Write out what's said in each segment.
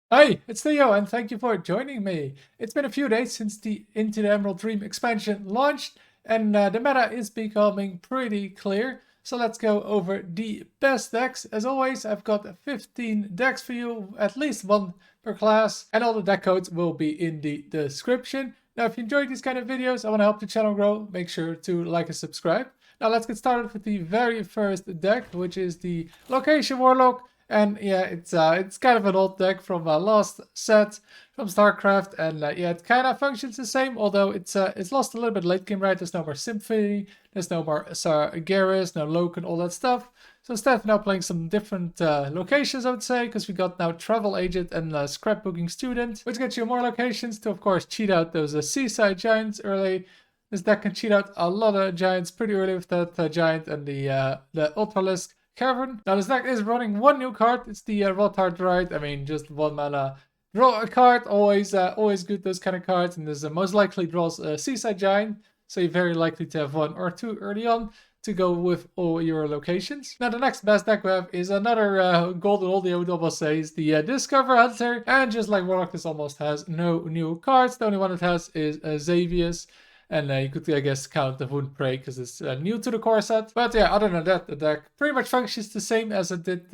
Hi, it's Theo, and thank you for joining me. It's been a few days since the Into the Emerald Dream expansion launched, and the meta is becoming pretty clear. So let's go over the best decks. As always, I've got 15 decks for you, at least one per class, and all the deck codes will be in the description. Now, if you enjoyed these kind of videos, I want to help the channel grow, make sure to like and subscribe. Now, let's get started with the very first deck, which is the Location Warlock. And yeah, it's kind of an old deck from last set from StarCraft, and yeah, it kind of functions the same. Although it's lost a little bit late game, right? There's no more Symphony, there's no more Garrus, no Loken, all that stuff. So instead of now playing some different locations, I would say, because we got now Travel Agent and Scrapbooking Student, which gets you more locations to, of course, cheat out those Seaside Giants early. This deck can cheat out a lot of Giants pretty early with that Giant and the Ultralisk Cavern. Now this deck is running one new card. It's the Rothard Druid. I mean, just 1 mana. Draw a card. Always good, those kind of cards. And this most likely draws a Seaside Giant. So you're very likely to have 1 or 2 early on to go with all your locations. Now the next best deck we have is another golden oldie, I would almost say, is the Discover Hunter. And just like Warlock, this almost has no new cards. The only one it has is Xavius. And you could, I guess, count the Wound Prey because it's new to the core set. But yeah, other than that, the deck pretty much functions the same as it did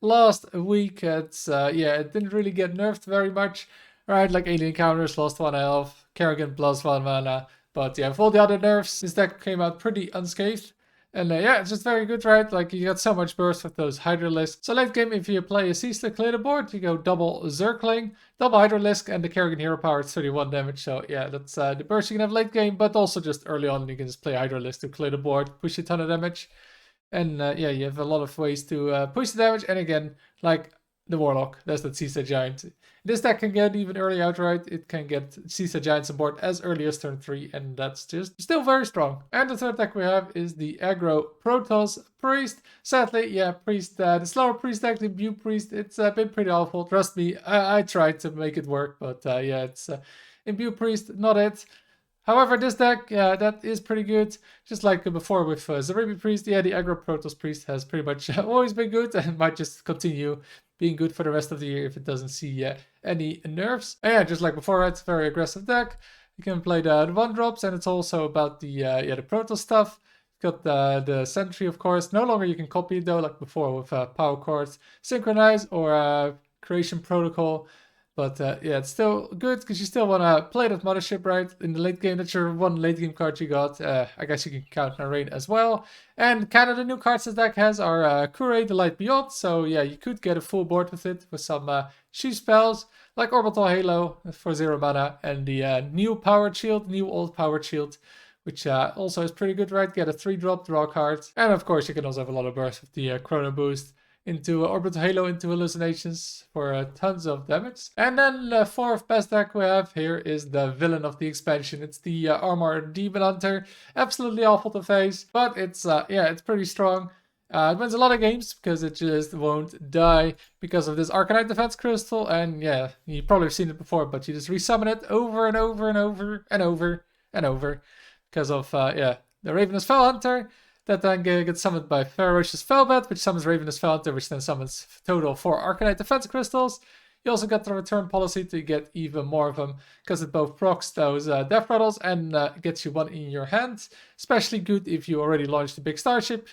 last week. It's yeah, it didn't really get nerfed very much. Right, like Alien Counters lost 1 health, Kerrigan plus 1 mana. But yeah, with all the other nerfs, this deck came out pretty unscathed. And yeah, it's just very good, right? Like, you got so much burst with those Hydralisks. So late game, if you play a Cease to clear the board, you go double Zergling, double Hydralisk, and the Kerrigan Hero Power, it's 31 damage. So yeah, that's the burst you can have late game, but also just early on, you can just play Hydralisk to clear the board, push a ton of damage. And yeah, you have a lot of ways to push the damage. And again, like the Warlock, that's the Seaside Giant. This deck can get even early outright. It can get Seaside Giants on board as early as turn 3, and that's just still very strong. And the third deck we have is the Aggro Protoss Priest. Sadly, yeah, Priest, the slower Priest deck, the Imbue Priest, it's been pretty awful. Trust me, I tried to make it work, but yeah, it's Imbue Priest, not it. However, this deck, that is pretty good. Just like before with Zeribi Priest, yeah, the Aggro Protoss Priest has pretty much always been good and might just continue being good for the rest of the year if it doesn't see any nerfs. And yeah, just like before, it's a very aggressive deck. You can play the 1-drops, and it's also about the the Protoss stuff. You've got the Sentry, of course. No longer you can copy it, though, like before with Power Chords, Synchronize, or Creation Protocol. But yeah, it's still good because you still want to play that Mothership, right? In the late game, that's your one late game card you got. I guess you can count Narrate as well. And kind of the new cards this deck has are Kure, the Light Beyond. So yeah, you could get a full board with it with some sheep spells like Orbital Halo for 0 mana, and the new Power Shield, new old Power Shield, which also is pretty good, right? Get a 3-drop, draw card. And of course, you can also have a lot of burst with the Chrono Boost into Orbital Halo into Hallucinations for tons of damage. And then the fourth best deck we have here is the villain of the expansion. It's the Armor Demon Hunter. Absolutely awful to face, but it's yeah, it's pretty strong. It wins a lot of games because it just won't die because of this Arcanite Defense Crystal. And yeah, you probably have seen it before, but you just resummon it over and over and over and over and over because of yeah, the Ravenous Fell Hunter. That then gets summoned by Ferocious Fellbat, which summons Ravenous Fellhunter, which then summons total 4 Arcanite Defense Crystals. You also get the return policy to get even more of them, because it both procs those Death Rattles and gets you 1 in your hand. Especially good if you already launched the big Starship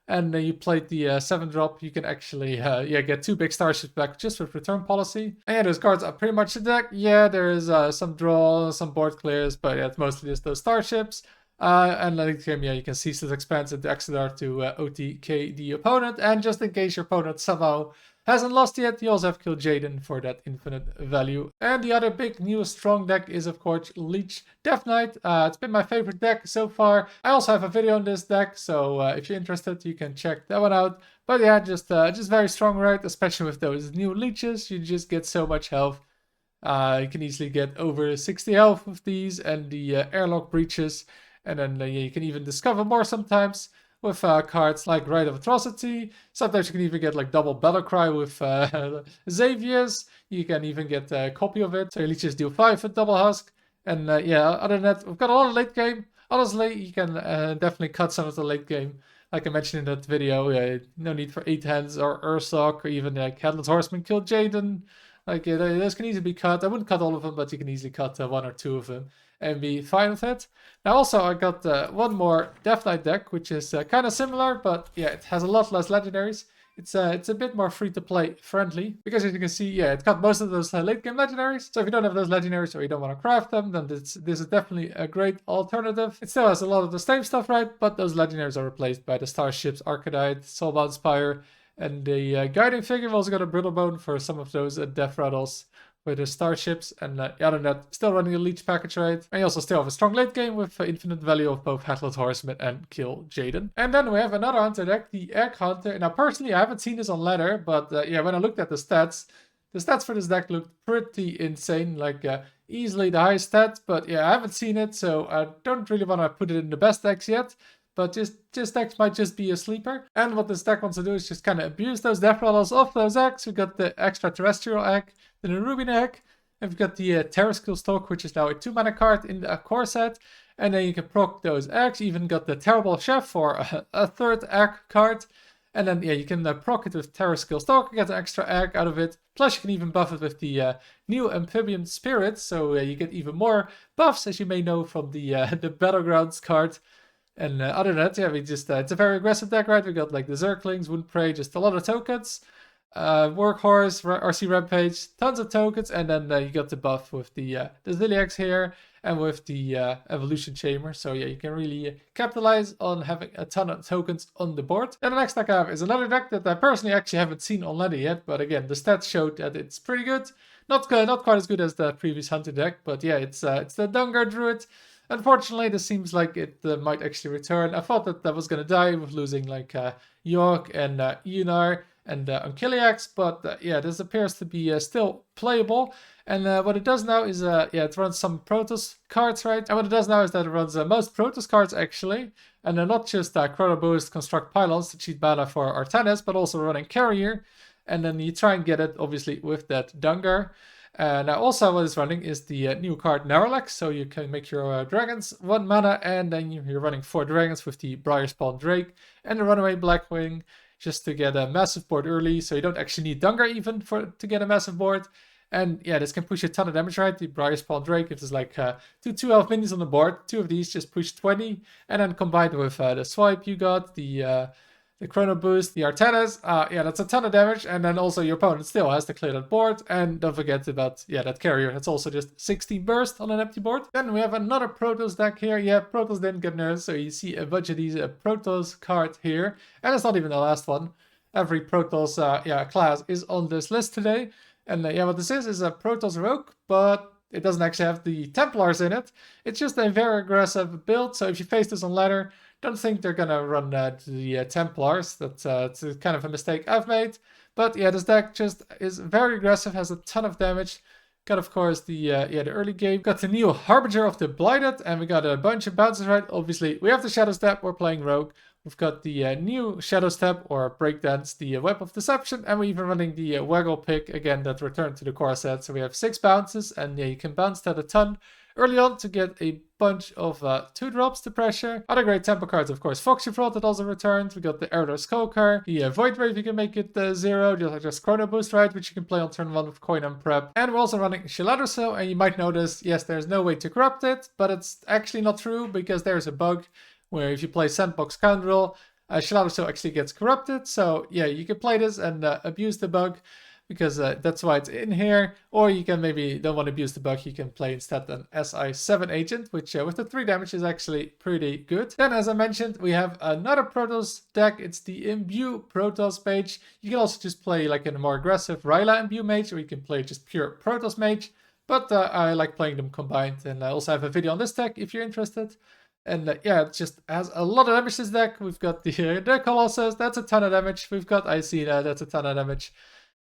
and you played the 7-drop. You can actually yeah, get 2 big Starships back just with return policy. And yeah, those cards are pretty much the deck. Yeah, there is some draw, some board clears, but yeah, it's mostly just those Starships. And late game, yeah, you can cease this expanse into Exodar to OTK the opponent. And just in case your opponent somehow hasn't lost yet, you also have killed Jaden for that infinite value. And the other big new strong deck is, of course, Leech Death Knight. It's been my favorite deck so far. I also have a video on this deck, so if you're interested, you can check that one out. But yeah, just very strong, right? Especially with those new leeches, you just get so much health. You can easily get over 60 health with these and the airlock breaches. And then you can even discover more sometimes with cards like Rite of Atrocity. Sometimes you can even get like double Battlecry with Xavius. You can even get a copy of it. So your leeches deal 5 with double Husk. And yeah, other than that, we've got a lot of late game. Honestly, you can definitely cut some of the late game. Like I mentioned in that video, no need for 8 hands or Ursoc, or even like Headless Horseman killed Jaden. Like, those can easily be cut. I wouldn't cut all of them, but you can easily cut 1 or 2 of them and be fine with it. Now also I got one more Death Knight deck, which is kind of similar, but yeah, it has a lot less legendaries. It's a bit more free-to-play friendly, because as you can see, yeah, it got most of those late-game legendaries. So if you don't have those legendaries or you don't want to craft them, then this is definitely a great alternative. It still has a lot of the same stuff, right? But those legendaries are replaced by the Starships, Arcanite, Soulbound Spire, and the Guiding Figure. We've also got a Brittlebone for some of those death rattles with the Starships, and other than that, still running a Leech package, right? And you also still have a strong late game with infinite value of both Headless Horseman and Kill Jaden. And then we have another hunter deck, the Egg Hunter. Now personally, I haven't seen this on ladder, but yeah, when I looked at the stats for this deck looked pretty insane, like easily the highest stats. But yeah, I haven't seen it, so I don't really want to put it in the best decks yet. But this deck might just be a sleeper. And what this deck wants to do is just kind of abuse those death rattles off those eggs. We got the extraterrestrial egg, then the Ruby egg, and we've got the Terraskull Stalk, which is now a 2-mana card in the core set. And then you can proc those eggs. You even got the Terrible Chef for a 3rd egg card. And then yeah, you can proc it with Terraskull Stalk, get an extra egg out of it. Plus you can even buff it with the new Amphibian Spirit, so you get even more buffs, as you may know from the Battlegrounds card. And other than that, yeah, we just, it's a very aggressive deck, right? We got like the Zerglings, Wound Prey, just a lot of tokens. Workhorse, RC Rampage, tons of tokens. And then you got the buff with the Zilliax here and with the Evolution Chamber. So yeah, you can really capitalize on having a ton of tokens on the board. And the next deck I have is another deck that I personally actually haven't seen on ladder yet. But again, the stats showed that it's pretty good. Not quite as good as the previous Hunter deck. But yeah, it's the Dungar Druid. Unfortunately, this seems like it might actually return. I thought that was going to die with losing like York and Unar and Ankiliax, but yeah, this appears to be still playable. And what it does now is, yeah, it runs some Protoss cards, right? And what it does now is that it runs most Protoss cards, actually. And they're not just Chrono Boost, Construct Pylons to cheat mana for Artanis, but also running Carrier. And then you try and get it, obviously, with that Dungar. Now also what is running is the new card Narlax, so you can make your dragons 1 mana, and then you're running 4 dragons with the Briarspawn Drake and the Runaway Blackwing, just to get a massive board early, so you don't actually need Dungar even to get a massive board. And yeah, this can push a ton of damage, right? The Briarspawn Drake, if there's like 2 elf minions on the board, 2 of these just push 20, and then combined with the swipe you got, the Chrono Boost, the Artanis, yeah, that's a ton of damage. And then also your opponent still has to clear that board. And don't forget about, yeah, that Carrier. That's also just 16 burst on an empty board. Then we have another Protoss deck here. Yeah, Protoss didn't get nerfed, so you see a bunch of these Protoss cards here. And it's not even the last one. Every Protoss yeah, class is on this list today. And yeah, what this is a Protoss Rogue, but it doesn't actually have the Templars in it. It's just a very aggressive build, so if you face this on ladder, don't think they're gonna run the Templars. That's it's kind of a mistake I've made. But yeah, this deck just is very aggressive, has a ton of damage. Got, of course, the early game. Got the new Harbinger of the Blighted, and we got a bunch of bounces, right? Obviously, we have the Shadow Step, we're playing Rogue. We've got the new Shadow Step, or Breakdance, the Web of Deception, and we're even running the Waggle Pick, again, that returned to the core set. So we have 6 bounces, and yeah, you can bounce that a ton early on to get a bunch of 2-drops to pressure. Other great tempo cards, of course, Foxy Fraud that also returned. We got the Error Skulker, the Void Wave, you can make it 0, just Chrono Boost, right, which you can play on turn 1 with Coin and Prep. And we're also running Shiladrosel, and you might notice, yes, there's no way to corrupt it, but it's actually not true, because there's a bug where if you play Sandbox Scoundrel, Shiladrosel actually gets corrupted. So yeah, you can play this and abuse the bug, because that's why it's in here. Or you can maybe don't want to abuse the bug, you can play instead an SI7 agent, which with the 3 damage is actually pretty good. Then, as I mentioned, we have another Protoss deck. It's the Imbue Protoss Mage. You can also just play like a more aggressive Ryla Imbue Mage, or you can play just pure Protoss Mage. But I like playing them combined, and I also have a video on this deck if you're interested. And yeah, it just has a lot of damage, this deck. We've got the Colossus, that's a ton of damage. We've got Icena, that's a ton of damage.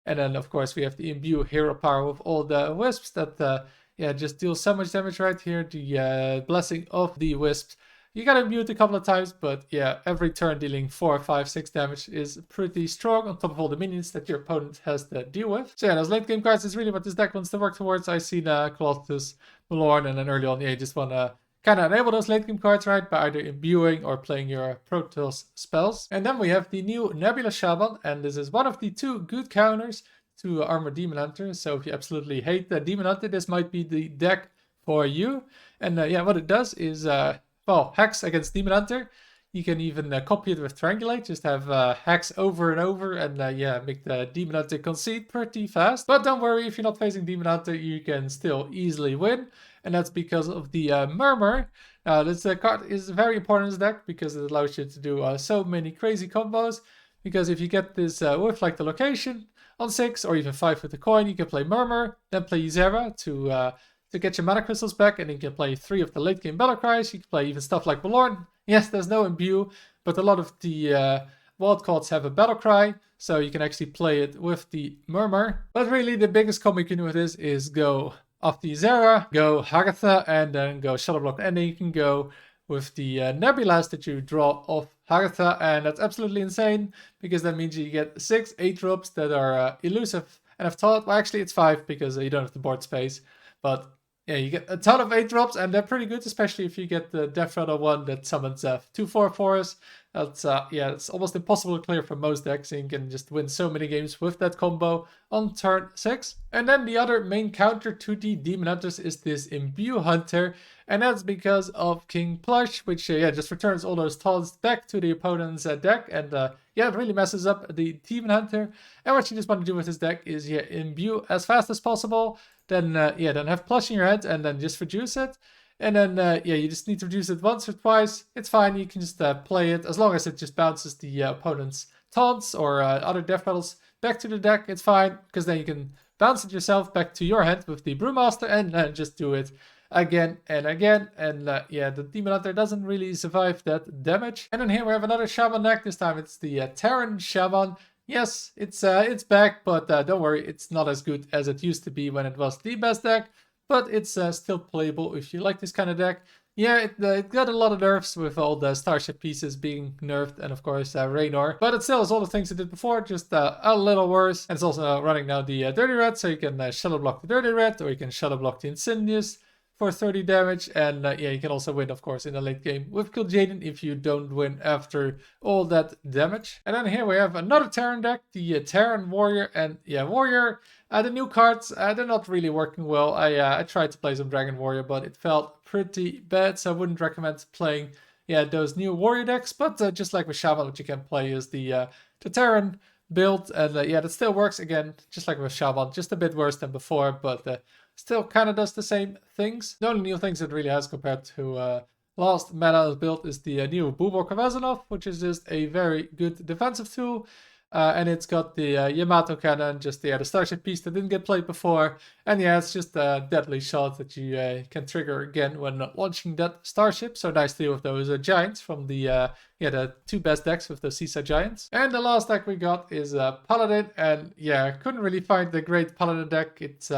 And then, of course, we have the Imbue Hero Power with all the Wisps that, yeah, just deal so much damage right here. The Blessing of the Wisps. You gotta imbue it a couple of times, but yeah, every turn dealing 4, 5, 6 damage is pretty strong on top of all the minions that your opponent has to deal with. So yeah, those late game cards is really what this deck wants to work towards. Icena, Colossus, Malorn, and then early on, yeah, you just want to kind of enable those late game cards, right, by either imbuing or playing your Protoss spells. And then we have the new Nebula Shaman, and this is one of the 2 good counters to Armor Demon Hunter. So if you absolutely hate the Demon Hunter, this might be the deck for you. And yeah, what it does is, well, Hex against Demon Hunter. You can even copy it with Triangulate, just have Hex over and over, and yeah, make the Demon Hunter concede pretty fast. But don't worry, if you're not facing Demon Hunter, you can still easily win, and that's because of the Murmur. Now, this card is very important in this deck because it allows you to do so many crazy combos. Because if you get this with like the location on 6 or even 5 with the coin, you can play Murmur, then play Zera to get your mana crystals back, and you can play 3 of the late game battle cries. You can play even stuff like Balorn. Yes, there's no Imbue, but a lot of the wild cards have a battle cry, so you can actually play it with the Murmur. But really, the biggest combo you can do with this is go off the Zera, go Hagatha, and then go Shadow Block, and then you can go with the Nebulas that you draw off Hagatha, and that's absolutely insane, because that means you get 6 8-drops that are elusive. And I've thought, well, actually it's 5 because you don't have the board space, but yeah, you get a ton of 8-drops, and they're pretty good, especially if you get the Death Rattle one that summons 2 4/4s. That's yeah, it's almost impossible to clear for most decks, and you can just win so many games with that combo on turn 6. And then the other main counter to the Demon Hunters is this Imbue Hunter, and that's because of King Plush, which yeah, just returns all those taunts back to the opponent's deck, and yeah, it really messes up the Demon Hunter. And what you just want to do with this deck is yeah, Imbue as fast as possible, then yeah, then have Plush in your hand, and then just reduce it. And then, yeah, you just need to reduce it once or twice. It's fine, you can just play it. As long as it just bounces the opponent's taunts or other death rattles back to the deck, it's fine. Because then you can bounce it yourself back to your hand with the Brewmaster and just do it again and again. And yeah, the Demon Hunter doesn't really survive that damage. And then here we have another Shaman deck. This time it's the Terran Shaman. Yes, it's back, but don't worry, it's not as good as it used to be when it was the best deck. But it's still playable if you like this kind of deck. Yeah, it got a lot of nerfs with all the Starship pieces being nerfed, and of course Raynor. But it still has all the things it did before, just a little worse. And it's also running now the Dirty Red, so you can Shadow Block the Dirty Red, or you can Shadow Block the Incendious for 30 damage. And yeah, you can also win, of course, in the late game with Kill Jaden if you don't win after all that damage. And then here we have another Terran deck, the Terran Warrior. And yeah, Warrior, the new cards, they're not really working well. I tried to play some Dragon Warrior, but it felt pretty bad, so I wouldn't recommend playing yeah, those new Warrior decks. But just like with Shaman, what you can play is the Terran build. And yeah, that still works, again, just like with Shaman, just a bit worse than before, but still kind of does the same things. The only new things it really has compared to last meta build is the new Bulwark of Azenov, which is just a very good defensive tool. And it's got the Yamato cannon, just the Starship piece that didn't get played before. And yeah, it's just a deadly shot that you can trigger again when launching that Starship. So nice to deal with those giants from the yeah, the 2 best decks with the Seaside Giants. And the last deck we got is Paladin. And yeah, I couldn't really find the great Paladin deck. It's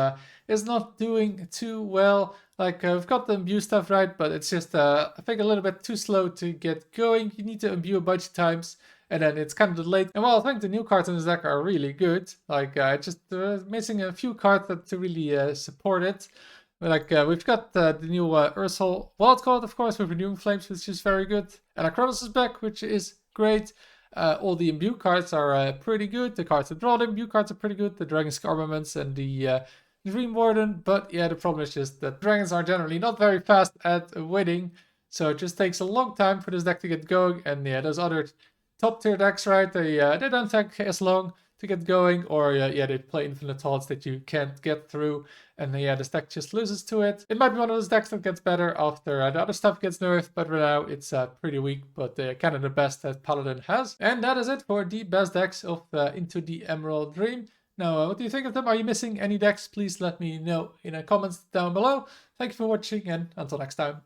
not doing too well. Like, we've got the Imbue stuff right, but it's just, I think, a little bit too slow to get going. You need to Imbue a bunch of times, and then it's kind of delayed. And while I think the new cards in this deck are really good, like, just missing a few cards that to really support it. Like, we've got the new Ursol wildcard, of course, with Renewing Flames, which is very good. And Acronis is back, which is great. All the Imbue cards are pretty good. The cards that draw the Imbue cards are pretty good. The Dragon's Armaments and the Dream Warden. But yeah, the problem is just that dragons are generally not very fast at winning. So it just takes a long time for this deck to get going. And yeah, those other top tier decks, right, they don't take as long to get going, or yeah, they play infinite taunts that you can't get through, and yeah, this deck just loses to it. It might be one of those decks that gets better after the other stuff gets nerfed, but right now it's pretty weak, but kind of the best that Paladin has. And that is it for the best decks of Into the Emerald Dream. Now, what do you think of them? Are you missing any decks? Please let me know in the comments down below. Thank you for watching, and until next time.